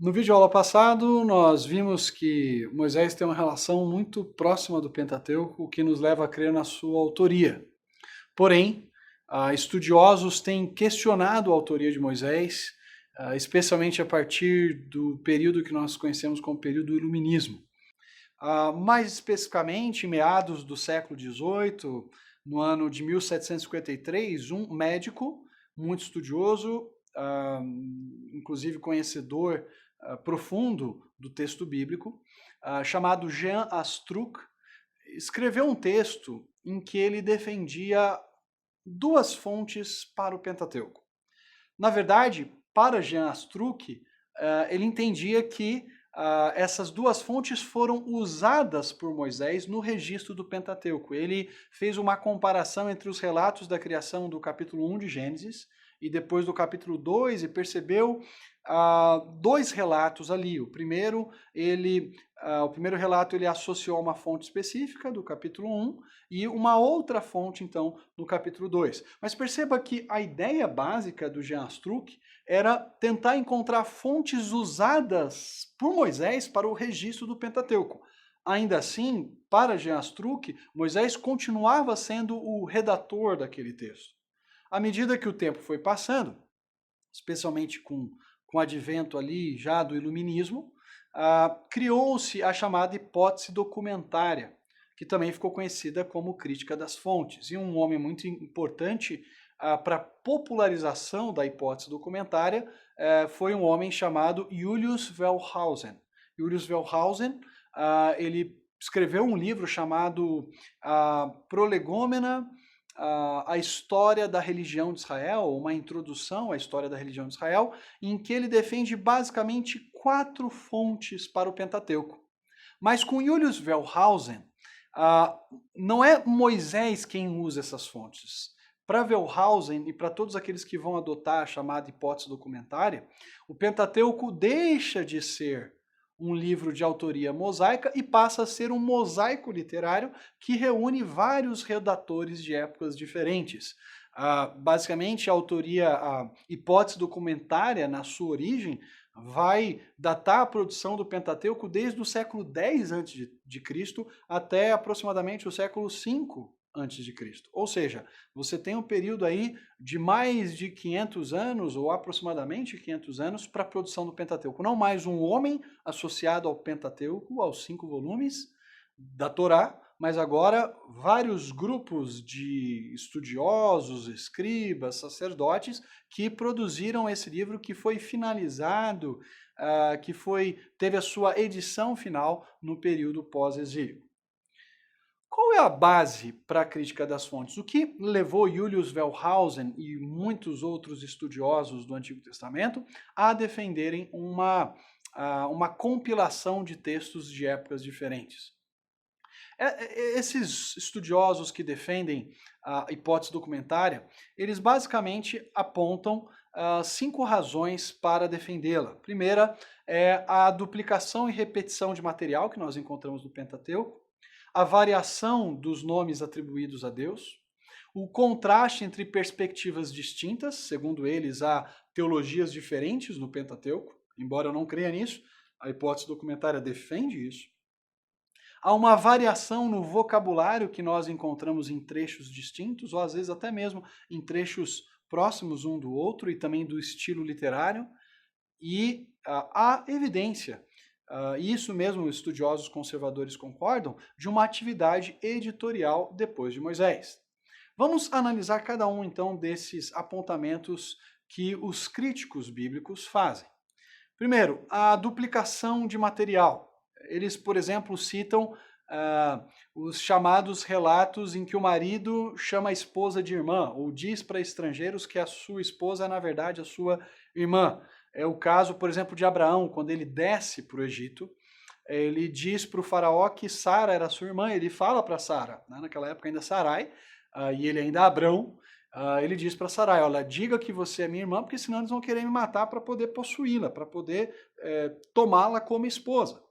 No vídeo aula passado, nós vimos que Moisés tem uma relação muito próxima do Pentateuco, o que nos leva a crer na sua autoria. Porém, estudiosos têm questionado a autoria de Moisés, especialmente a partir do período que nós conhecemos como período do Iluminismo. Mais especificamente, em meados do século XVIII, no ano de 1753, um médico muito estudioso, inclusive conhecedor profundo do texto bíblico, chamado Jean Astruc, escreveu um texto em que ele defendia duas fontes para o Pentateuco. Na verdade, para Jean Astruc, ele entendia que essas duas fontes foram usadas por Moisés no registro do Pentateuco. Ele fez uma comparação entre os relatos da criação do capítulo 1 de Gênesis e depois do capítulo 2 e percebeu dois relatos ali. O primeiro relato ele associou a uma fonte específica do capítulo 1 e uma outra fonte, então, no capítulo 2. Mas perceba que a ideia básica do Jean Astruc era tentar encontrar fontes usadas por Moisés para o registro do Pentateuco. Ainda assim, para Jean Astruc, Moisés continuava sendo o redator daquele texto. À medida que o tempo foi passando, especialmente com o advento ali já do Iluminismo, criou-se a chamada hipótese documentária, que também ficou conhecida como crítica das fontes. E um homem muito importante para a popularização da hipótese documentária foi um homem chamado Julius Wellhausen. Julius Wellhausen, ele escreveu um livro chamado Prolegômena, a história da religião de Israel, uma introdução à história da religião de Israel, em que ele defende basicamente 4 fontes para o Pentateuco. Mas com Julius Wellhausen, não é Moisés quem usa essas fontes. Para Wellhausen e para todos aqueles que vão adotar a chamada hipótese documentária, o Pentateuco deixa de ser um livro de autoria mosaica e passa a ser um mosaico literário que reúne vários redatores de épocas diferentes. Basicamente, a hipótese documentária, na sua origem, vai datar a produção do Pentateuco desde o século X a.C. até aproximadamente o século V a.C. Ou seja, você tem um período aí de mais de 500 anos, ou aproximadamente 500 anos, para a produção do Pentateuco. Não mais um homem associado ao Pentateuco, aos 5 volumes da Torá, mas agora vários grupos de estudiosos, escribas, sacerdotes, que produziram esse livro que foi finalizado, teve a sua edição final no período pós-exílio. Qual é a base para a crítica das fontes? O que levou Julius Wellhausen e muitos outros estudiosos do Antigo Testamento a defenderem uma compilação de textos de épocas diferentes? Esses estudiosos que defendem a hipótese documentária, eles basicamente apontam 5 razões para defendê-la. Primeira é a duplicação e repetição de material que nós encontramos no Pentateuco, a variação dos nomes atribuídos a Deus, o contraste entre perspectivas distintas, segundo eles, há teologias diferentes no Pentateuco, embora eu não creia nisso, a hipótese documentária defende isso. Há uma variação no vocabulário que nós encontramos em trechos distintos, ou às vezes até mesmo em trechos próximos um do outro e também do estilo literário. E há evidência, isso mesmo estudiosos conservadores concordam, de uma atividade editorial depois de Moisés. Vamos analisar cada um então desses apontamentos que os críticos bíblicos fazem. Primeiro, a duplicação de material. Eles, por exemplo, citam os chamados relatos em que o marido chama a esposa de irmã, ou diz para estrangeiros que a sua esposa é, na verdade, a sua irmã. É o caso, por exemplo, de Abraão, quando ele desce para o Egito, ele diz para o faraó que Sara era sua irmã, ele fala para Sara, né, naquela época ainda Sarai, e ele ainda é Abrão, ele diz para Sarai, olha, diga que você é minha irmã, porque senão eles vão querer me matar para poder possuí-la, para poder tomá-la como esposa.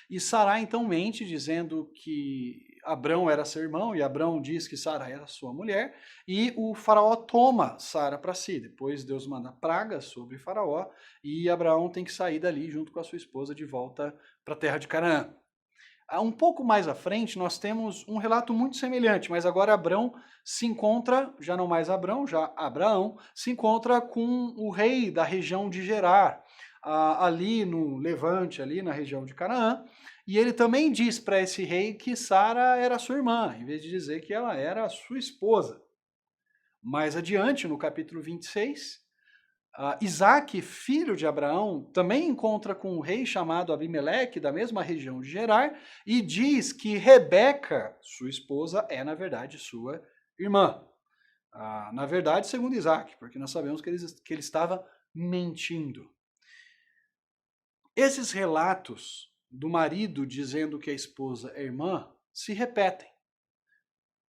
E Sarai então mente, dizendo que Abrão era seu irmão, e Abrão diz que Sara era sua mulher, e o faraó toma Sara para si. Depois Deus manda pragas sobre Faraó, e Abraão tem que sair dali junto com a sua esposa de volta para a terra de Canaã. Um pouco mais à frente, nós temos um relato muito semelhante, mas agora Abrão se encontra, já não mais Abrão, já Abraão, se encontra com o rei da região de Gerar, ali no Levante, ali na região de Canaã, e ele também diz para esse rei que Sara era sua irmã, em vez de dizer que ela era sua esposa. Mais adiante, no capítulo 26, Isaac, filho de Abraão, também encontra com um rei chamado Abimeleque, da mesma região de Gerar, e diz que Rebeca, sua esposa, é, na verdade, sua irmã. Na verdade, segundo Isaac, porque nós sabemos que ele estava mentindo. Esses relatos do marido dizendo que a esposa é irmã se repetem.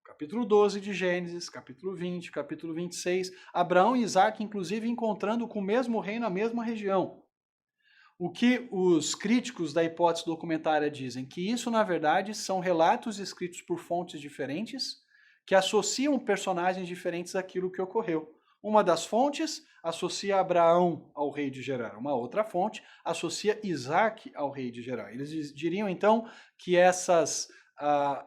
Capítulo 12 de Gênesis, capítulo 20, capítulo 26, Abraão e Isaac, inclusive, encontrando com o mesmo rei na mesma região. O que os críticos da hipótese documentária dizem? Que isso, na verdade, são relatos escritos por fontes diferentes que associam personagens diferentes àquilo que ocorreu. Uma das fontes associa Abraão ao rei de Gerar. Uma outra fonte associa Isaac ao rei de Gerar. Eles diriam, então, que essas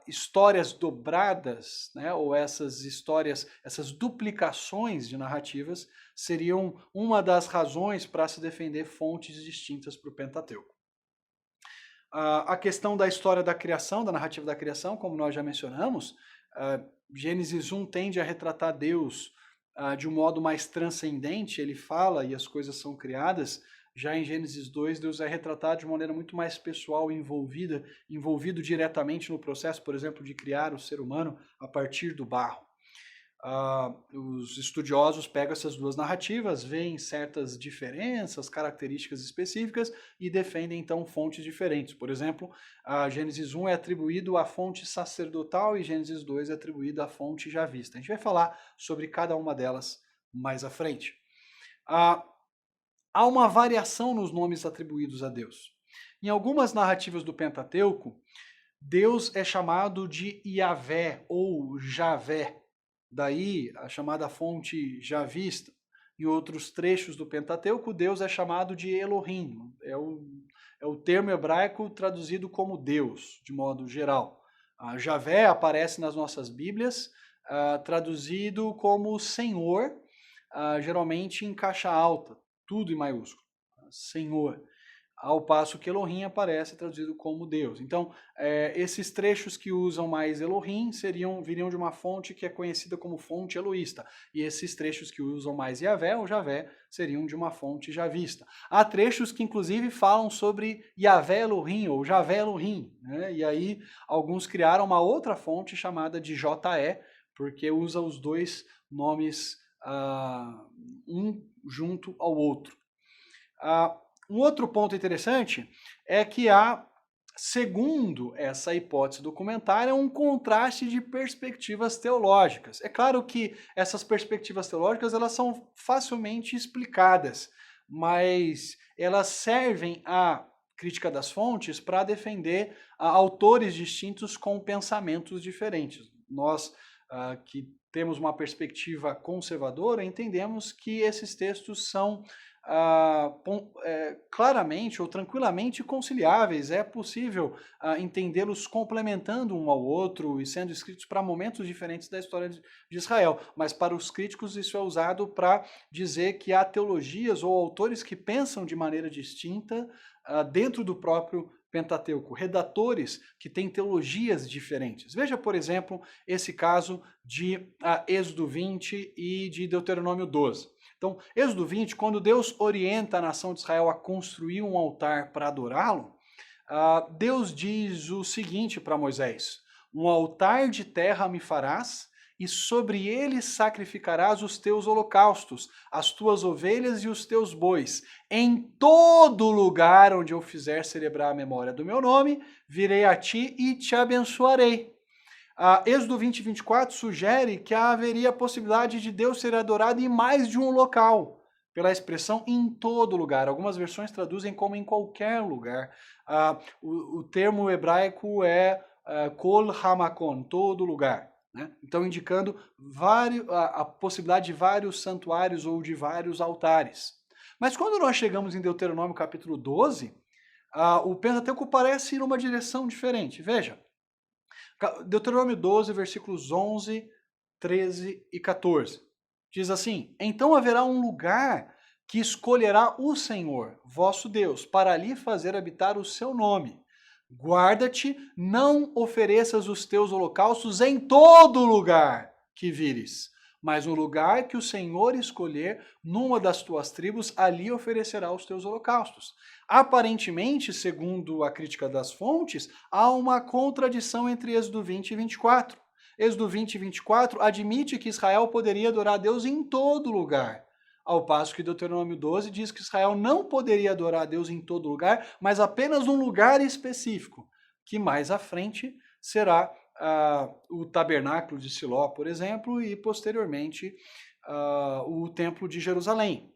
histórias dobradas, né, ou essas histórias, essas duplicações de narrativas, seriam uma das razões para se defender fontes distintas para o Pentateuco. A questão da história da criação, da narrativa da criação, como nós já mencionamos, Gênesis 1 tende a retratar Deus de um modo mais transcendente, ele fala e as coisas são criadas. Já em Gênesis 2, Deus é retratado de maneira muito mais pessoal, envolvido diretamente no processo, por exemplo, de criar o ser humano a partir do barro. Os estudiosos pegam essas duas narrativas, veem certas diferenças, características específicas e defendem, então, fontes diferentes. Por exemplo, Gênesis 1 é atribuído à fonte sacerdotal e Gênesis 2 é atribuído à fonte javista. A gente vai falar sobre cada uma delas mais à frente. Há uma variação nos nomes atribuídos a Deus. Em algumas narrativas do Pentateuco, Deus é chamado de Yahvé ou Javé, daí a chamada fonte javista. Em outros trechos do Pentateuco, Deus é chamado de Elohim, é o termo hebraico traduzido como Deus, de modo geral. Javé aparece nas nossas Bíblias, traduzido como Senhor, geralmente em caixa alta, tudo em maiúsculo, Senhor, ao passo que Elohim aparece traduzido como Deus. Então, esses trechos que usam mais Elohim viriam de uma fonte que é conhecida como fonte eloísta, e esses trechos que usam mais Yahvé ou Javé seriam de uma fonte javista. Há trechos que inclusive falam sobre Yahvé Elohim ou Javé Elohim, né? E aí alguns criaram uma outra fonte chamada de JE, porque usa os dois nomes um junto ao outro. Um outro ponto interessante é que há, segundo essa hipótese documentária, um contraste de perspectivas teológicas. É claro que essas perspectivas teológicas elas são facilmente explicadas, mas elas servem à crítica das fontes para defender autores distintos com pensamentos diferentes. Nós que temos uma perspectiva conservadora, entendemos que esses textos são claramente ou tranquilamente conciliáveis. É possível entendê-los complementando um ao outro e sendo escritos para momentos diferentes da história de Israel. Mas para os críticos isso é usado para dizer que há teologias ou autores que pensam de maneira distinta dentro do próprio Pentateuco, redatores que têm teologias diferentes. Veja, por exemplo, esse caso de Êxodo 20 e de Deuteronômio 12. Então, Êxodo 20, quando Deus orienta a nação de Israel a construir um altar para adorá-lo, Deus diz o seguinte para Moisés: um altar de terra me farás, e sobre ele sacrificarás os teus holocaustos, as tuas ovelhas e os teus bois. Em todo lugar onde eu fizer celebrar a memória do meu nome, virei a ti e te abençoarei. Êxodo 20 e 24 sugere que haveria a possibilidade de Deus ser adorado em mais de um local, pela expressão em todo lugar. Algumas versões traduzem como em qualquer lugar. O termo hebraico é Kol Hamakon, todo lugar. Né? Então, indicando a possibilidade de vários santuários ou de vários altares. Mas quando nós chegamos em Deuteronômio capítulo 12, o Pentateuco parece ir numa direção diferente. Veja, Deuteronômio 12, versículos 11, 13 e 14. Diz assim: Então haverá um lugar que escolherá o Senhor, vosso Deus, para ali fazer habitar o seu nome. Guarda-te, não ofereças os teus holocaustos em todo lugar que vires, mas no lugar que o Senhor escolher, numa das tuas tribos, ali oferecerá os teus holocaustos. Aparentemente, segundo a crítica das fontes, há uma contradição entre Êxodo 20 e 24. Êxodo 20 e 24 admite que Israel poderia adorar a Deus em todo lugar, ao passo que Deuteronômio 12 diz que Israel não poderia adorar a Deus em todo lugar, mas apenas num lugar específico, que mais à frente será o tabernáculo de Siló, por exemplo, e posteriormente o templo de Jerusalém.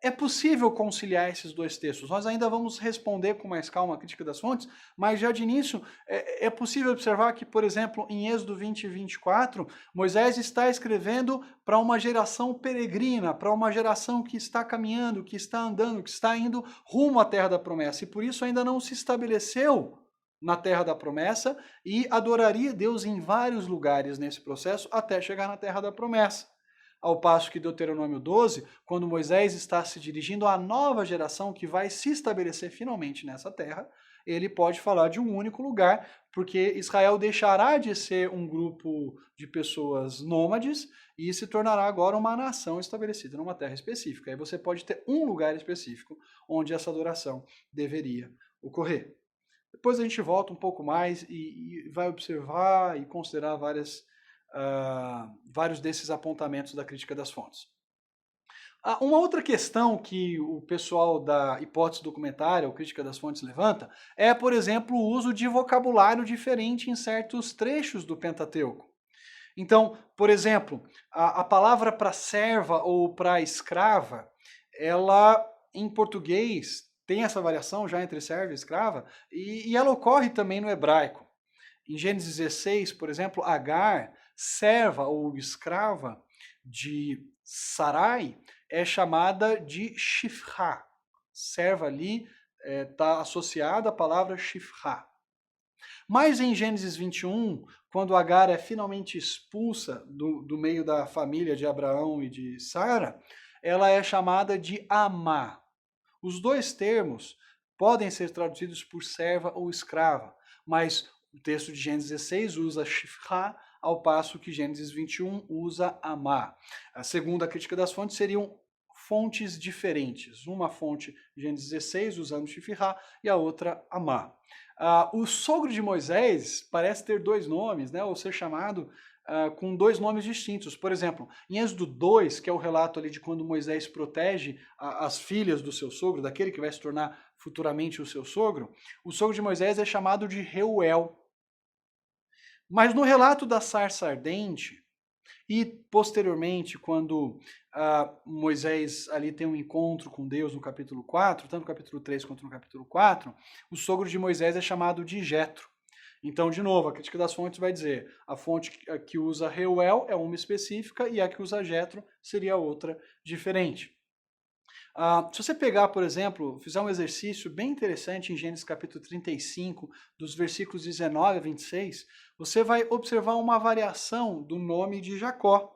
É possível conciliar esses dois textos. Nós ainda vamos responder com mais calma a crítica das fontes, mas já de início é possível observar que, por exemplo, em Êxodo 20 e 24, Moisés está escrevendo para uma geração peregrina, para uma geração que está caminhando, que está andando, que está indo rumo à terra da promessa, e por isso ainda não se estabeleceu na terra da promessa e adoraria Deus em vários lugares nesse processo até chegar na terra da promessa. Ao passo que Deuteronômio 12, quando Moisés está se dirigindo à nova geração que vai se estabelecer finalmente nessa terra, ele pode falar de um único lugar, porque Israel deixará de ser um grupo de pessoas nômades e se tornará agora uma nação estabelecida numa terra específica. Aí você pode ter um lugar específico onde essa adoração deveria ocorrer. Depois a gente volta um pouco mais e vai observar e considerar vários desses apontamentos da crítica das fontes. Uma outra questão que o pessoal da hipótese documentária ou crítica das fontes levanta é, por exemplo, o uso de vocabulário diferente em certos trechos do Pentateuco. Então, por exemplo, a palavra para serva ou para escrava, ela em português tem essa variação já entre serva e escrava, e ela ocorre também no hebraico. Em Gênesis 16, por exemplo, Agar, serva ou escrava de Sarai, é chamada de Shifra. Serva ali está associada à palavra Shifra. Mas em Gênesis 21, quando Agar é finalmente expulsa do meio da família de Abraão e de Sara, ela é chamada de Amá. Os dois termos podem ser traduzidos por serva ou escrava, mas o texto de Gênesis 16 usa Shifra, ao passo que Gênesis 21 usa Amá. A segunda crítica das fontes seriam fontes diferentes. Uma fonte, Gênesis 16, usando Shifra, e a outra, Amá. O sogro de Moisés parece ter dois nomes, né, ou ser chamado com dois nomes distintos. Por exemplo, em Êxodo 2, que é o relato ali de quando Moisés protege as filhas do seu sogro, daquele que vai se tornar futuramente o seu sogro, o sogro de Moisés é chamado de Reuel. Mas no relato da sarça ardente, e posteriormente, quando Moisés ali tem um encontro com Deus no capítulo 4, tanto no capítulo 3 quanto no capítulo 4, o sogro de Moisés é chamado de Jetro. Então, de novo, a crítica das fontes vai dizer a fonte que usa Reuel é uma específica e a que usa Jetro seria outra diferente. Se você pegar, por exemplo, fizer um exercício bem interessante em Gênesis capítulo 35, dos versículos 19 a 26, você vai observar uma variação do nome de Jacó.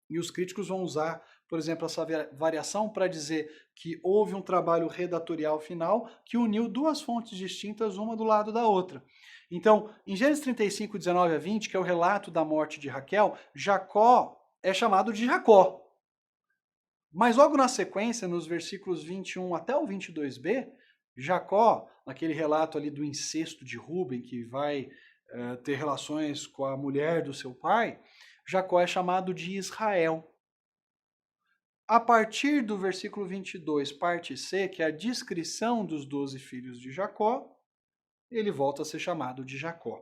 E os críticos vão usar, por exemplo, essa variação para dizer que houve um trabalho redatorial final que uniu duas fontes distintas, uma do lado da outra. Então, em Gênesis 35, 19 a 20, que é o relato da morte de Raquel, Jacó é chamado de Jacó. Mas logo na sequência, nos versículos 21 até o 22b, Jacó, naquele relato ali do incesto de Rúben, que vai ter relações com a mulher do seu pai, Jacó é chamado de Israel. A partir do versículo 22, parte C, que é a descrição dos 12 filhos de Jacó, ele volta a ser chamado de Jacó.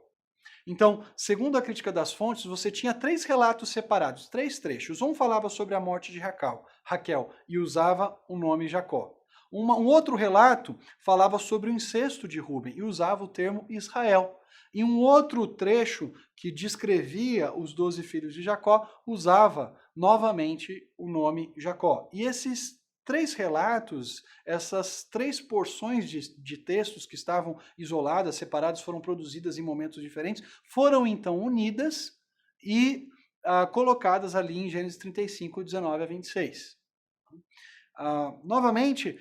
Então, segundo a crítica das fontes, você tinha três relatos separados, três trechos. Um falava sobre a morte de Raquel e usava o nome Jacó. Um outro relato falava sobre o incesto de Rúben e usava o termo Israel. E um outro trecho que descrevia os 12 filhos de Jacó usava novamente o nome Jacó. E esses três relatos, essas três porções de textos que estavam isoladas, separadas, foram produzidas em momentos diferentes, foram então unidas e colocadas ali em Gênesis 35, 19 a 26. Novamente,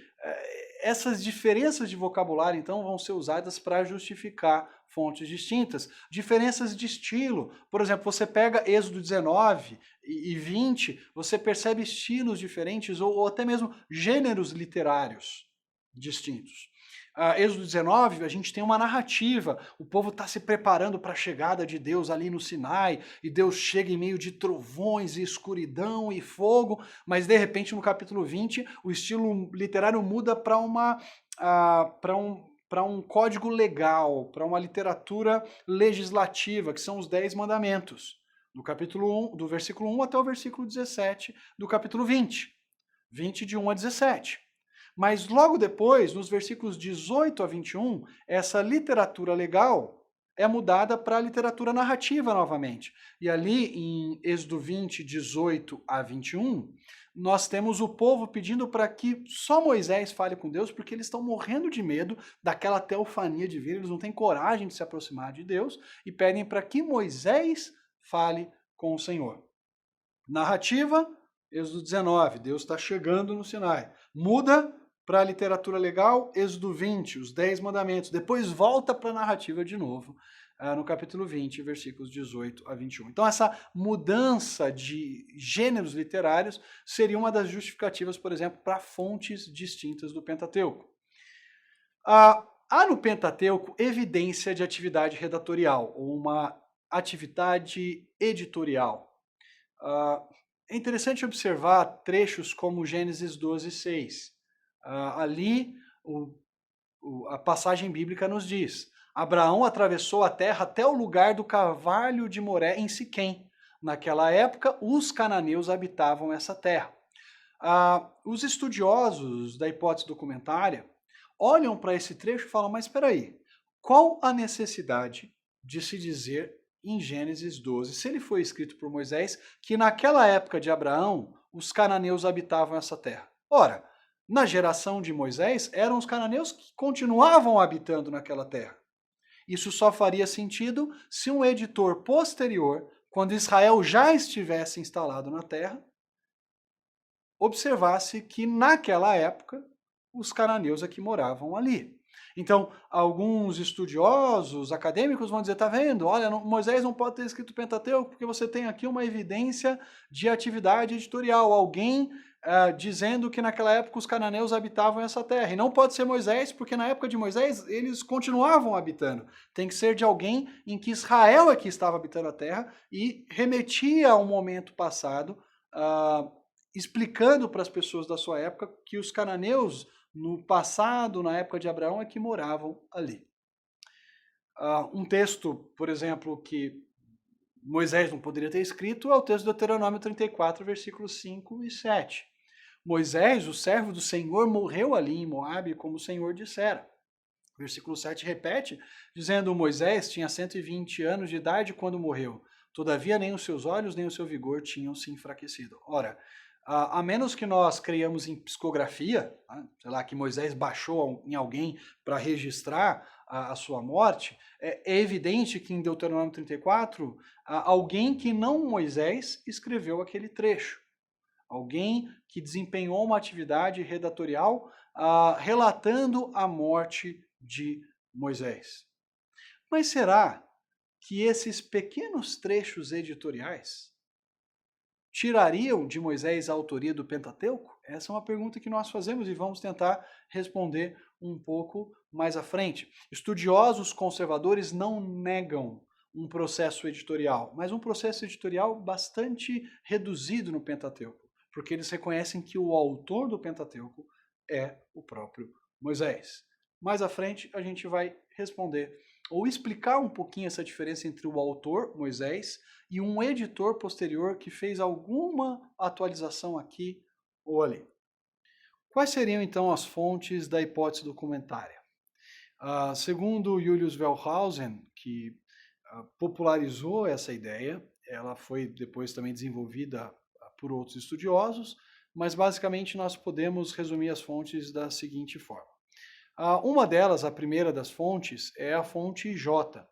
essas diferenças de vocabulário, então, vão ser usadas para justificar fontes distintas. Diferenças de estilo. Por exemplo, você pega Êxodo 19 e 20, você percebe estilos diferentes ou até mesmo gêneros literários distintos. Êxodo 19, a gente tem uma narrativa, o povo está se preparando para a chegada de Deus ali no Sinai, e Deus chega em meio de trovões e escuridão e fogo, mas de repente no capítulo 20 o estilo literário muda para um código legal, para uma literatura legislativa, que são os 10 mandamentos, do capítulo 1, do versículo 1 até o versículo 17 do capítulo 20, de 1 a 17. Mas logo depois, nos versículos 18 a 21, essa literatura legal é mudada para a literatura narrativa novamente. E ali em Êxodo 20, 18 a 21, nós temos o povo pedindo para que só Moisés fale com Deus, porque eles estão morrendo de medo daquela teofania divina, eles não têm coragem de se aproximar de Deus e pedem para que Moisés fale com o Senhor. Narrativa, Êxodo 19, Deus está chegando no Sinai. Muda para a literatura legal, Êxodo 20, os 10 mandamentos. Depois volta para a narrativa de novo, no capítulo 20, versículos 18 a 21. Então essa mudança de gêneros literários seria uma das justificativas, por exemplo, para fontes distintas do Pentateuco. Há no Pentateuco evidência de atividade redatorial, ou uma atividade editorial. É interessante observar trechos como Gênesis 12, 6. Ali, a passagem bíblica nos diz: Abraão atravessou a terra até o lugar do carvalho de Moré em Siquém. Naquela época, os cananeus habitavam essa terra. Os estudiosos da hipótese documentária olham para esse trecho e falam: mas espera aí, qual a necessidade de se dizer em Gênesis 12, se ele foi escrito por Moisés, que naquela época de Abraão, os cananeus habitavam essa terra? Ora, na geração de Moisés, eram os cananeus que continuavam habitando naquela terra. Isso só faria sentido se um editor posterior, quando Israel já estivesse instalado na terra, observasse que naquela época os cananeus é que moravam ali. Então, alguns estudiosos, acadêmicos vão dizer, tá vendo? Olha, Moisés não pode ter escrito o Pentateuco porque você tem aqui uma evidência de atividade editorial. Alguém dizendo que naquela época os cananeus habitavam essa terra. E não pode ser Moisés, porque na época de Moisés eles continuavam habitando. Tem que ser de alguém em que Israel é que estava habitando a terra e remetia a um momento passado, explicando para as pessoas da sua época que os cananeus no passado, na época de Abraão, é que moravam ali. Um texto, por exemplo, que Moisés não poderia ter escrito é o texto de Deuteronômio 34, versículos 5 e 7. Moisés, o servo do Senhor, morreu ali em Moabe, como o Senhor dissera. Versículo 7 repete, dizendo: Moisés tinha 120 anos de idade quando morreu. Todavia, nem os seus olhos, nem o seu vigor tinham se enfraquecido. Ora, a menos que nós creiamos em psicografia, sei lá, que Moisés baixou em alguém para registrar a sua morte, é evidente que em Deuteronômio 34, alguém que não Moisés escreveu aquele trecho. Alguém que desempenhou uma atividade redatorial relatando a morte de Moisés. Mas será que esses pequenos trechos editoriais tirariam de Moisés a autoria do Pentateuco? Essa é uma pergunta que nós fazemos e vamos tentar responder um pouco mais à frente. Estudiosos conservadores não negam um processo editorial, mas um processo editorial bastante reduzido no Pentateuco, porque eles reconhecem que o autor do Pentateuco é o próprio Moisés. Mais à frente a gente vai responder ou explicar um pouquinho essa diferença entre o autor, Moisés, e um editor posterior que fez alguma atualização aqui ou ali. Quais seriam então as fontes da hipótese documentária? Segundo Julius Wellhausen, que popularizou essa ideia, ela foi depois também desenvolvida por outros estudiosos, mas basicamente nós podemos resumir as fontes da seguinte forma. Uma delas, a primeira das fontes, é a fonte J.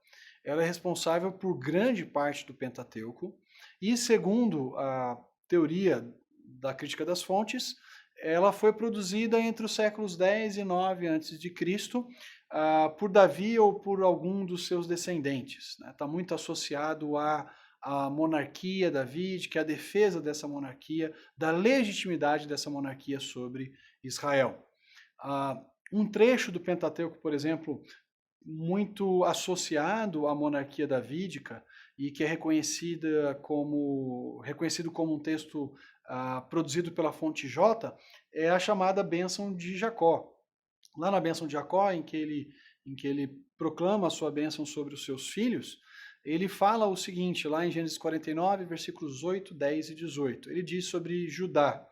Ela é responsável por grande parte do Pentateuco e, segundo a teoria da crítica das fontes, ela foi produzida entre os séculos 10 e 9 a.C., por Davi ou por algum dos seus descendentes. Está muito associado à monarquia davídica, à defesa dessa monarquia, da legitimidade dessa monarquia sobre Israel. Um trecho do Pentateuco, por exemplo, muito associado à monarquia davídica e que é reconhecido como um texto produzido pela fonte J, é a chamada Bênção de Jacó. Lá na Bênção de Jacó, em que ele proclama a sua bênção sobre os seus filhos, ele fala o seguinte, lá em Gênesis 49, versículos 8, 10 e 18. Ele diz sobre Judá.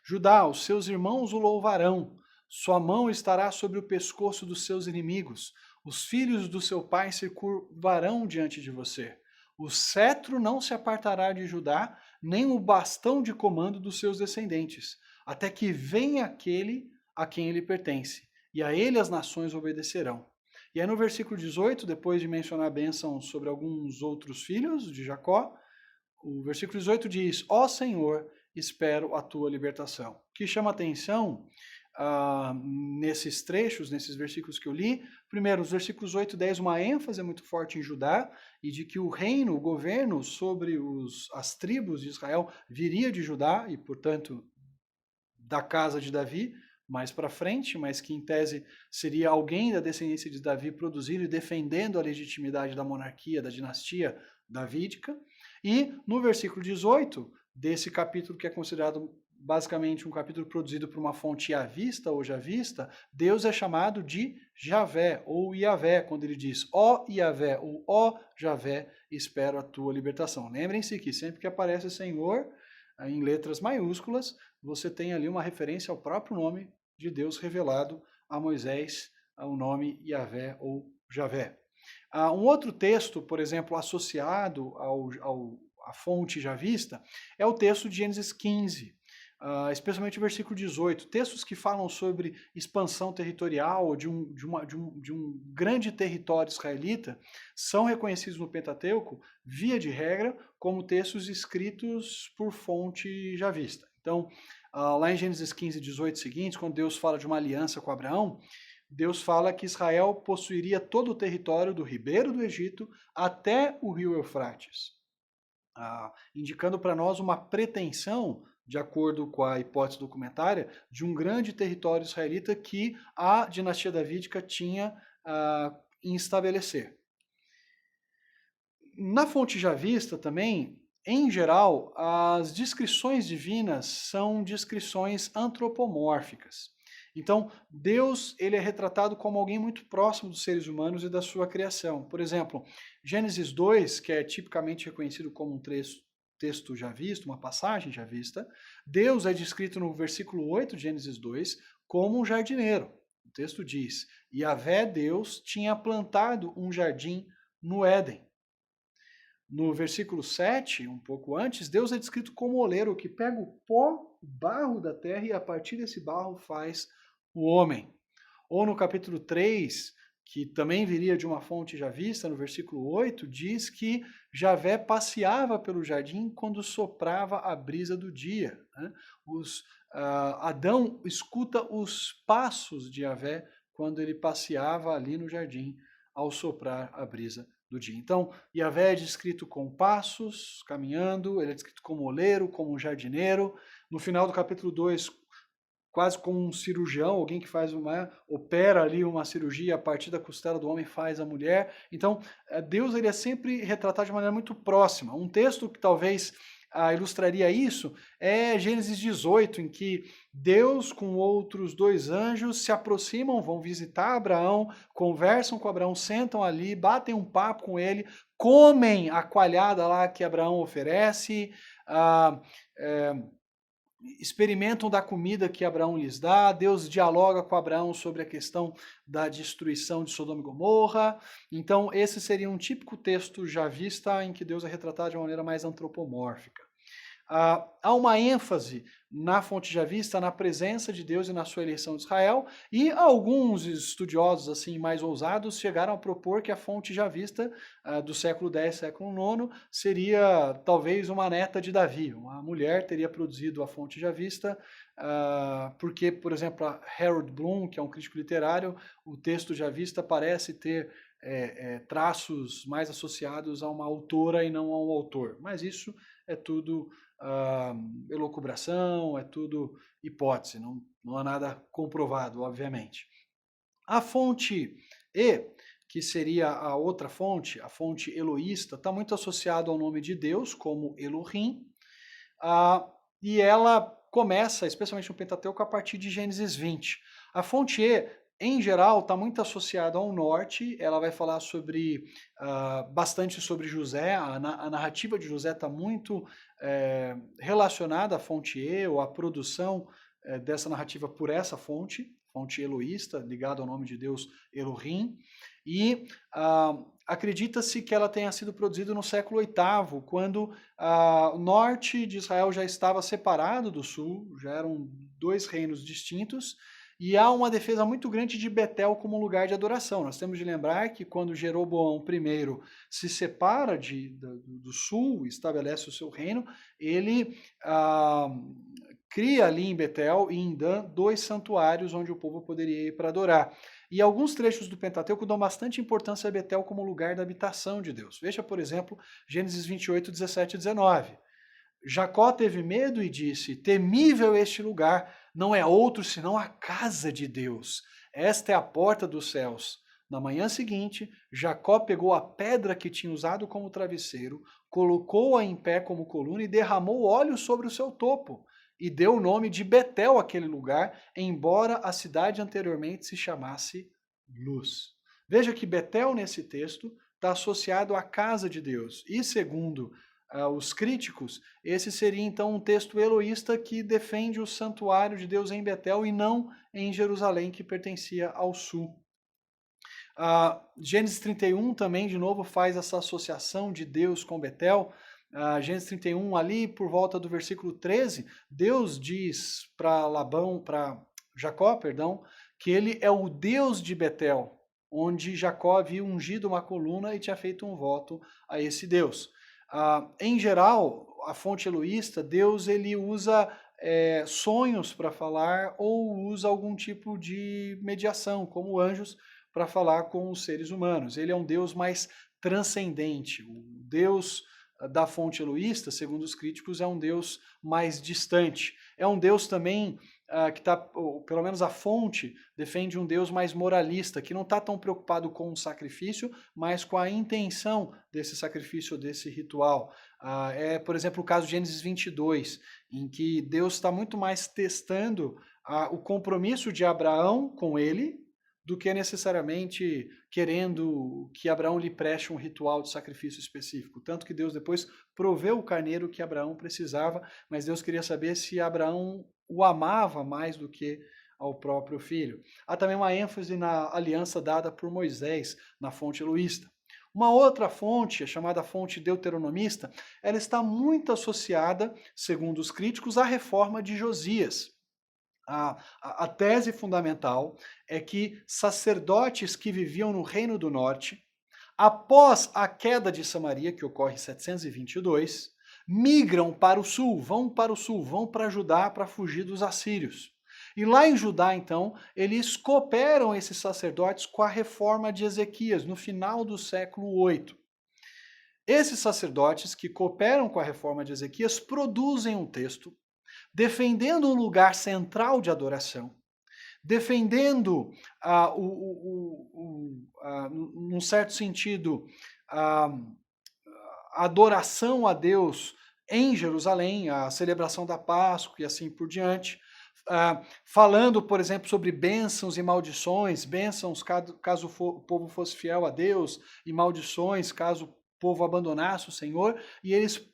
Judá, os seus irmãos o louvarão, sua mão estará sobre o pescoço dos seus inimigos, os filhos do seu pai se curvarão diante de você. O cetro não se apartará de Judá, nem o bastão de comando dos seus descendentes, até que venha aquele a quem ele pertence, e a ele as nações obedecerão. E aí no versículo 18, depois de mencionar a bênção sobre alguns outros filhos de Jacó, o versículo 18 diz, ó Senhor, espero a tua libertação. O que chama atenção nesses trechos, nesses versículos que eu li, primeiro, os versículos 8 e 10, uma ênfase muito forte em Judá, e de que o reino, o governo sobre as tribos de Israel viria de Judá, e portanto da casa de Davi, mais para frente, mas que em tese seria alguém da descendência de Davi produzindo e defendendo a legitimidade da monarquia, da dinastia davídica. E no versículo 18, desse capítulo que é considerado basicamente um capítulo produzido por uma fonte yavista ou javista, Deus é chamado de Javé ou Iavé, quando ele diz ó Iavé ou ó Javé, espero a tua libertação. Lembrem-se que sempre que aparece Senhor em letras maiúsculas, você tem ali uma referência ao próprio nome de Deus revelado a Moisés, o nome Iavé ou Javé. Um outro texto, por exemplo, associado à fonte javista, é o texto de Gênesis 15, especialmente o versículo 18, textos que falam sobre expansão territorial de um grande território israelita, são reconhecidos no Pentateuco, via de regra, como textos escritos por fonte javista. Então, lá em Gênesis 15, 18 seguintes, quando Deus fala de uma aliança com Abraão, Deus fala que Israel possuiria todo o território do ribeiro do Egito até o rio Eufrates, indicando para nós uma pretensão, de acordo com a hipótese documentária, de um grande território israelita que a dinastia davídica tinha em estabelecer. Na fonte javista também, em geral, as descrições divinas são descrições antropomórficas. Então, Deus ele é retratado como alguém muito próximo dos seres humanos e da sua criação. Por exemplo, Gênesis 2, que é tipicamente reconhecido como um texto já visto, uma passagem já vista, Deus é descrito no versículo 8 de Gênesis 2 como um jardineiro. O texto diz, Yahvé Deus tinha plantado um jardim no Éden. No versículo 7, um pouco antes, Deus é descrito como oleiro que pega o pó, o barro da terra e a partir desse barro faz o homem. Ou no capítulo 3, que também viria de uma fonte já vista, no versículo 8, diz que Javé passeava pelo jardim quando soprava a brisa do dia. Adão escuta os passos de Javé quando ele passeava ali no jardim ao soprar a brisa do dia. Então, Yahvé é descrito com passos, caminhando, ele é descrito como oleiro, como um jardineiro. No final do capítulo 2, quase como um cirurgião, alguém que opera ali uma cirurgia a partir da costela do homem, faz a mulher. Então, Deus ele é sempre retratado de maneira muito próxima. Um texto que talvez ilustraria isso é Gênesis 18, em que Deus com outros 2 anjos se aproximam, vão visitar Abraão, conversam com Abraão, sentam ali, batem um papo com ele, comem a coalhada lá que Abraão oferece, experimentam da comida que Abraão lhes dá, Deus dialoga com Abraão sobre a questão da destruição de Sodoma e Gomorra. Então, esse seria um típico texto javista em que Deus é retratado de uma maneira mais antropomórfica. Há uma ênfase na fonte javista, na presença de Deus e na sua eleição de Israel, e alguns estudiosos assim mais ousados chegaram a propor que a fonte javista do século X, século IX, seria talvez uma neta de Davi. Uma mulher teria produzido a fonte javista, porque, por exemplo, a Harold Bloom, que é um crítico literário, o texto javista parece ter traços mais associados a uma autora e não a um autor. Mas isso é tudo elucubração, é tudo hipótese, não há nada comprovado, obviamente. A fonte E, que seria a outra fonte, a fonte eloísta, está muito associada ao nome de Deus, como Elohim, e ela começa, especialmente no Pentateuco, a partir de Gênesis 20. A fonte E, em geral, está muito associada ao norte, ela vai falar bastante sobre José, a narrativa de José está muito relacionada à fonte E, ou à produção dessa narrativa por essa fonte eloísta, ligada ao nome de Deus Elohim, e acredita-se que ela tenha sido produzida no século VIII, quando o norte de Israel já estava separado do sul, já eram dois reinos distintos, e há uma defesa muito grande de Betel como lugar de adoração. Nós temos de lembrar que quando Jeroboão I se separa do sul, estabelece o seu reino, ele cria ali em Betel e em Dan 2 santuários onde o povo poderia ir para adorar. E alguns trechos do Pentateuco dão bastante importância a Betel como lugar da habitação de Deus. Veja, por exemplo, Gênesis 28, 17 e 19. Jacó teve medo e disse: temível este lugar, não é outro senão a casa de Deus. Esta é a porta dos céus. Na manhã seguinte, Jacó pegou a pedra que tinha usado como travesseiro, colocou-a em pé como coluna e derramou óleo sobre o seu topo. E deu o nome de Betel àquele lugar, embora a cidade anteriormente se chamasse Luz. Veja que Betel, nesse texto, está associado à casa de Deus. E segundo os críticos, esse seria então um texto eloísta que defende o santuário de Deus em Betel e não em Jerusalém, que pertencia ao sul. Gênesis 31 também, de novo, faz essa associação de Deus com Betel. Gênesis 31, ali por volta do versículo 13, Deus diz para Jacó, que ele é o Deus de Betel, onde Jacó havia ungido uma coluna e tinha feito um voto a esse Deus. Em geral, a fonte eloísta, Deus ele usa sonhos para falar ou usa algum tipo de mediação, como anjos, para falar com os seres humanos. Ele é um Deus mais transcendente. O Deus da fonte eloísta, segundo os críticos, é um Deus mais distante. É um Deus também que está, pelo menos a fonte, defende um Deus mais moralista, que não está tão preocupado com o sacrifício, mas com a intenção desse sacrifício, desse ritual. Por exemplo, o caso de Gênesis 22, em que Deus está muito mais testando o compromisso de Abraão com ele, do que necessariamente querendo que Abraão lhe preste um ritual de sacrifício específico. Tanto que Deus depois proveu o carneiro que Abraão precisava, mas Deus queria saber se Abraão o amava mais do que ao próprio filho. Há também uma ênfase na aliança dada por Moisés na fonte eloísta. Uma outra fonte, chamada fonte deuteronomista, ela está muito associada, segundo os críticos, à reforma de Josias. A tese fundamental é que sacerdotes que viviam no Reino do Norte, após a queda de Samaria, que ocorre em 722, migram para o sul, vão para Judá para fugir dos assírios. E lá em Judá, então, eles cooperam esses sacerdotes com a reforma de Ezequias, no final do século VIII. Esses sacerdotes que cooperam com a reforma de Ezequias produzem um texto defendendo um lugar central de adoração, defendendo, num certo sentido, a adoração a Deus em Jerusalém, a celebração da Páscoa e assim por diante, falando, por exemplo, sobre bênçãos e maldições, bênçãos caso o povo fosse fiel a Deus, e maldições caso o povo abandonasse o Senhor, e eles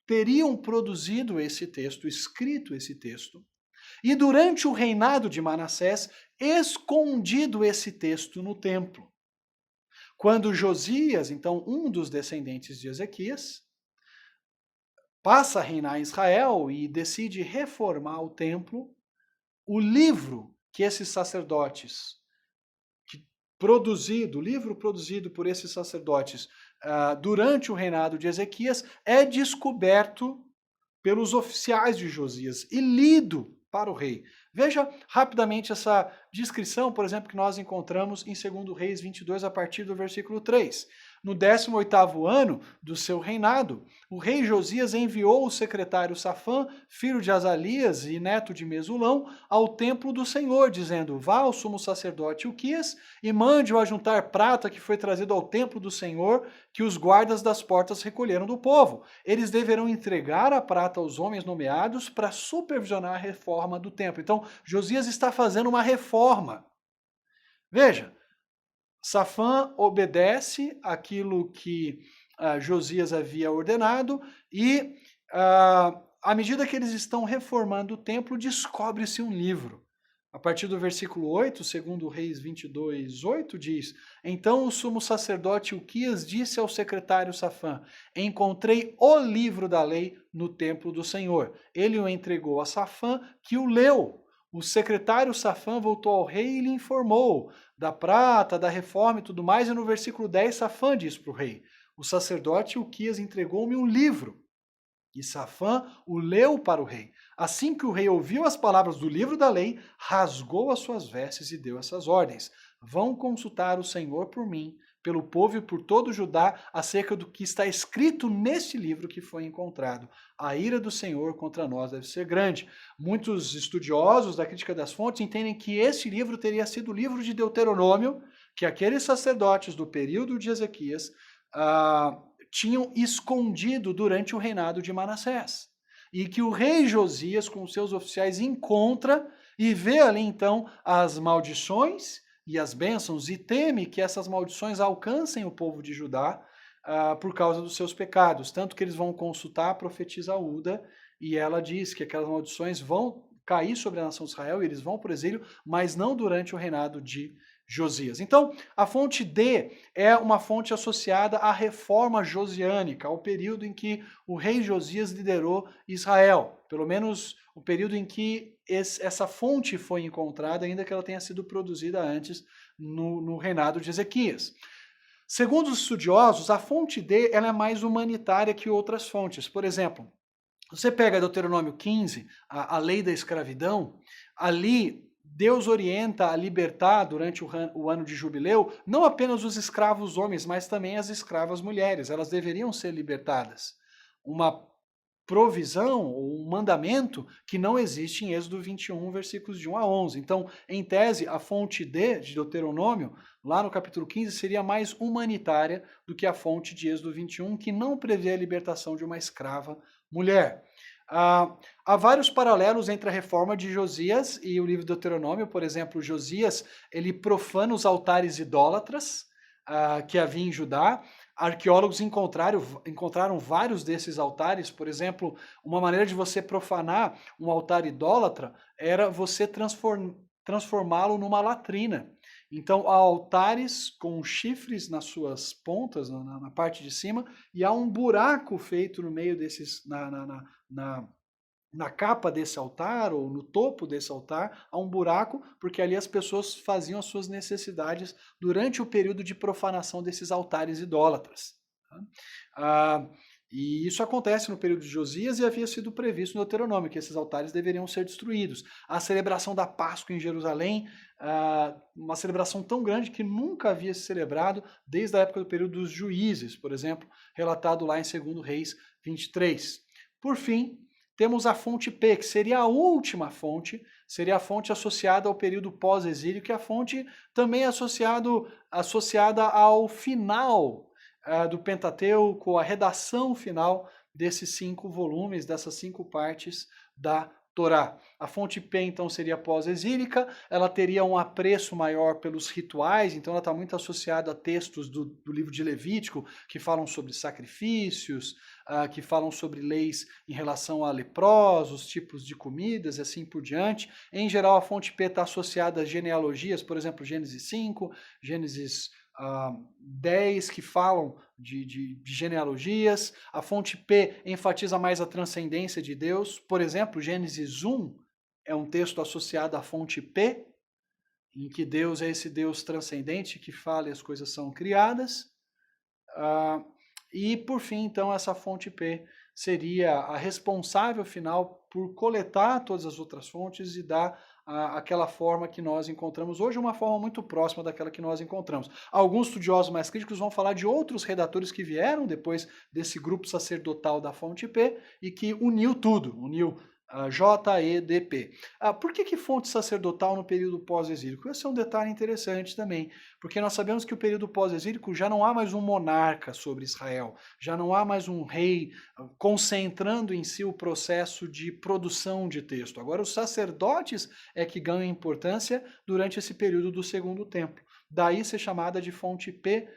teriam produzido esse texto, escrito esse texto, e durante o reinado de Manassés, escondido esse texto no templo. Quando Josias, então um dos descendentes de Ezequias, passa a reinar em Israel e decide reformar o templo, o livro que esses sacerdotes, o livro produzido por esses sacerdotes durante o reinado de Ezequias, é descoberto pelos oficiais de Josias e lido para o rei. Veja rapidamente essa descrição, por exemplo, que nós encontramos em 2 Reis 22, a partir do versículo 3. No 18º ano do seu reinado, o rei Josias enviou o secretário Safã, filho de Azalias e neto de Mesulão, ao templo do Senhor, dizendo: vá ao sumo sacerdote Ilquias e mande-o ajuntar prata que foi trazido ao templo do Senhor, que os guardas das portas recolheram do povo. Eles deverão entregar a prata aos homens nomeados para supervisionar a reforma do templo. Então, Josias está fazendo uma reforma. Veja, Safã obedece aquilo que Josias havia ordenado e, à medida que eles estão reformando o templo, descobre-se um livro. A partir do versículo 8, segundo Reis 22, 8, diz: então o sumo sacerdote Ilquias disse ao secretário Safã: encontrei o livro da lei no templo do Senhor. Ele o entregou a Safã, que o leu. O secretário Safã voltou ao rei e lhe informou da prata, da reforma e tudo mais, e no versículo 10 Safã diz para o rei: o sacerdote Ilquias entregou-me um livro. E Safã o leu para o rei. Assim que o rei ouviu as palavras do livro da lei, rasgou as suas vestes e deu essas ordens: vão consultar o Senhor por mim, pelo povo e por todo Judá, acerca do que está escrito neste livro que foi encontrado. A ira do Senhor contra nós deve ser grande. Muitos estudiosos da crítica das fontes entendem que este livro teria sido o livro de Deuteronômio, que aqueles sacerdotes do período de Ezequias tinham escondido durante o reinado de Manassés. E que o rei Josias, com seus oficiais, encontra e vê ali então as maldições e as bênçãos, e teme que essas maldições alcancem o povo de Judá por causa dos seus pecados. Tanto que eles vão consultar a profetisa Uda, e ela diz que aquelas maldições vão cair sobre a nação de Israel, e eles vão para o exílio, mas não durante o reinado de Josias. Então, a fonte D é uma fonte associada à reforma josiânica, ao período em que o rei Josias liderou Israel, pelo menos o período em que essa fonte foi encontrada, ainda que ela tenha sido produzida antes no reinado de Ezequias. Segundo os estudiosos, a fonte D ela é mais humanitária que outras fontes. Por exemplo, você pega Deuteronômio 15, a lei da escravidão, ali Deus orienta a libertar durante o ano de jubileu não apenas os escravos homens, mas também as escravas mulheres. Elas deveriam ser libertadas. Uma provisão ou um mandamento que não existe em Êxodo 21, versículos de 1 a 11. Então, em tese, a fonte D de Deuteronômio, lá no capítulo 15, seria mais humanitária do que a fonte de Êxodo 21, que não prevê a libertação de uma escrava mulher. Há vários paralelos entre a reforma de Josias e o livro de Deuteronômio. Por exemplo, Josias ele profana os altares idólatras que havia em Judá. Arqueólogos encontraram vários desses altares. Por exemplo, uma maneira de você profanar um altar idólatra era você transformá-lo numa latrina. Então, há altares com chifres nas suas pontas, na parte de cima, e há um buraco feito no meio desses, na capa desse altar, ou no topo desse altar, há um buraco, porque ali as pessoas faziam as suas necessidades durante o período de profanação desses altares idólatras. E isso acontece no período de Josias e havia sido previsto no Deuteronômio, que esses altares deveriam ser destruídos. A celebração da Páscoa em Jerusalém, uma celebração tão grande que nunca havia se celebrado desde a época do período dos juízes, por exemplo, relatado lá em 2 Reis 23. Por fim, temos a fonte P, que seria a última fonte, seria a fonte associada ao período pós-exílio, que é a fonte também associada ao final do Pentateuco, a redação final desses 5 volumes, dessas 5 partes da Torá. A fonte P, então, seria pós-exílica, ela teria um apreço maior pelos rituais, então ela está muito associada a textos do livro de Levítico, que falam sobre sacrifícios, que falam sobre leis em relação a leprosos, tipos de comidas e assim por diante. Em geral, a fonte P está associada às genealogias, por exemplo, Gênesis 5, Gênesis 10, que falam de genealogias. A fonte P enfatiza mais a transcendência de Deus. Por exemplo, Gênesis 1 é um texto associado à fonte P, em que Deus é esse Deus transcendente que fala e as coisas são criadas. E, por fim, então, essa fonte P seria a responsável final por coletar todas as outras fontes e dar aquela forma que nós encontramos hoje, uma forma muito próxima daquela que nós encontramos. Alguns estudiosos mais críticos vão falar de outros redatores que vieram depois desse grupo sacerdotal da fonte P e que uniu tudo, uniu JEDP. Por que fonte sacerdotal no período pós-exílico? Esse é um detalhe interessante também, porque nós sabemos que o período pós-exílico já não há mais um monarca sobre Israel, já não há mais um rei concentrando em si o processo de produção de texto. Agora os sacerdotes é que ganham importância durante esse período do Segundo Templo. Daí ser chamada de fonte P,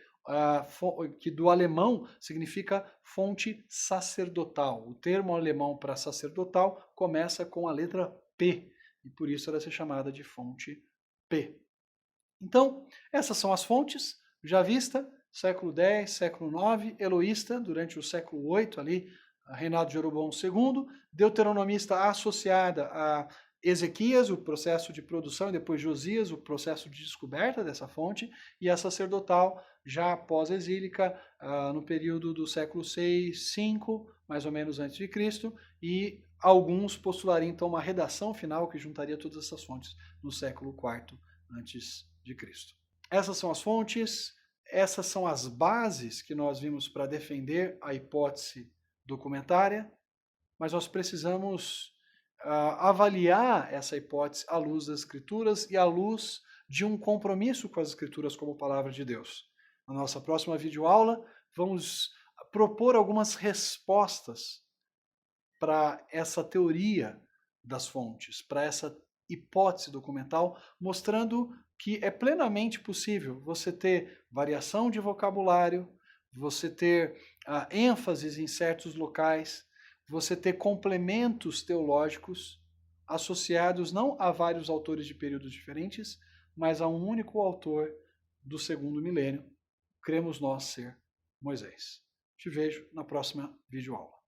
que do alemão significa fonte sacerdotal. O termo alemão para sacerdotal começa com a letra P, e por isso ela é chamada de fonte P. Então, essas são as fontes, já vista, século X, século IX, Eloísta, durante o século VIII, ali, reinado de Jeroboão II, deuteronomista associada a Ezequias, o processo de produção, e depois Josias, o processo de descoberta dessa fonte, e a sacerdotal, já pós-exílica, no período do século VI, V, mais ou menos antes de Cristo, e alguns postulariam então uma redação final que juntaria todas essas fontes no século IV antes de Cristo. Essas são as fontes, essas são as bases que nós vimos para defender a hipótese documentária, mas nós precisamos avaliar essa hipótese à luz das Escrituras e à luz de um compromisso com as Escrituras como palavra de Deus. Na nossa próxima videoaula, vamos propor algumas respostas para essa teoria das fontes, para essa hipótese documental, mostrando que é plenamente possível você ter variação de vocabulário, você ter ênfases em certos locais, você ter complementos teológicos associados não a vários autores de períodos diferentes, mas a um único autor do segundo milênio, cremos nós ser Moisés. Te vejo na próxima videoaula.